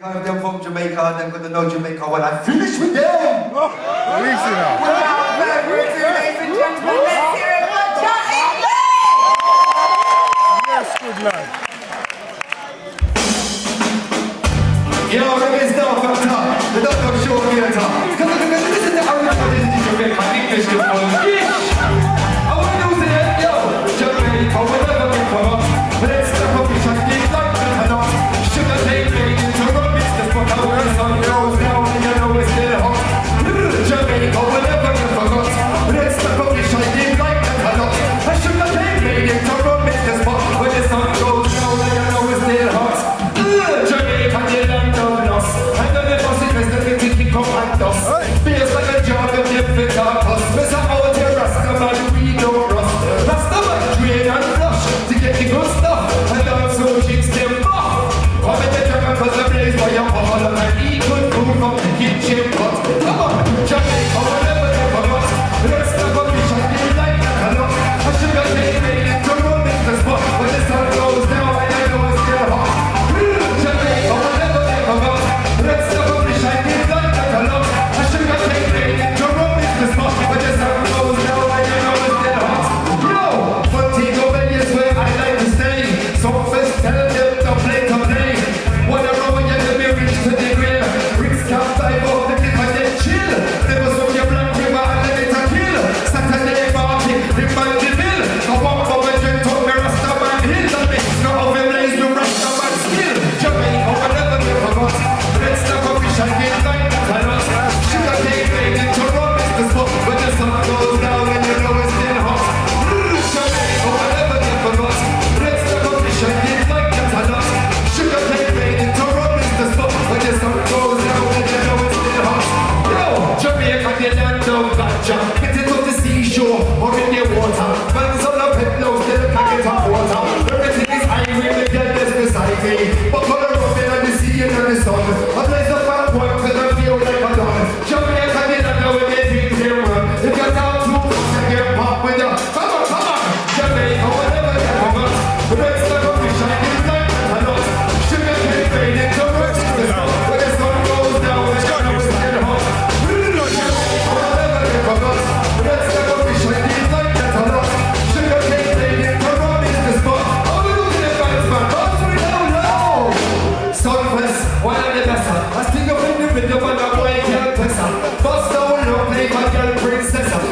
Them from Jamaica, they're gonna know Jamaica when I finish with them. Easy now. Ladies and gentlemen, let's hear it for John English! Yes, good lad. Yo, let me start from top. The don't know show me the top. Cause this is the original, this is Jamaica, English to English. I wanna do it, yo. Jamaica, whatever we come up. Let's step up, we shall keep like the not. Sugar take me into rubbish, that's what I wear. Sun goes down, and you know it's still hot. Jamaica, whatever we forgot. Let's step up, we shall keep like the not. Sugar take me into rubbish, that's what when the sun goes down, and you know it's still hot. Jamaica, the land of loss. And then the boss is the thing come and dust. Feels like a job of different us. We're some out here, Rastaman, we don't rust. Rastaman, drain and flush to get the good stuff. And also chicks them off. Come in the jungle cause the blaze by your bottle and eat good food from the kitchen pot. Come on, Jamaica, whatever they forgot. Let's step up, we shall be like that a lot. I should have taken it to run in the spot. When the sun goes down, I know it's still hot. Jamaica, whatever they forgot. Let's step up, we shall be like that a lot. I should have taken it to run in the spot. When the sun goes down, I know it's still hot. Yo, Montego Bay is where I like to stay. So first tell them to play. Wanna run when you're the reach to the grill. Ricks can't dive off the cliff and then chill. Never saw your black river and let it a kill. Saturday party, the bill. I walk over the top of Rastaman Hill. And me, no oven blaze, no Rastaman skill. Jamaica, whatever they forgot. Let's step up, we shall get like that a lot. Sugar cane made into rum is the spot. When the sun goes down and you know it's still hot. Jamaica, whatever they forgot. Let's step up, we shall get like that a lot. Sugar cane made into rum is the spot. When the sun goes down and you know it's still hot. Yo, Jamaica, the land of ganja. Get it on the seashore or in the water. Man's on the pet nose, then I can't get up water. Everything is high, we the girl that's beside me.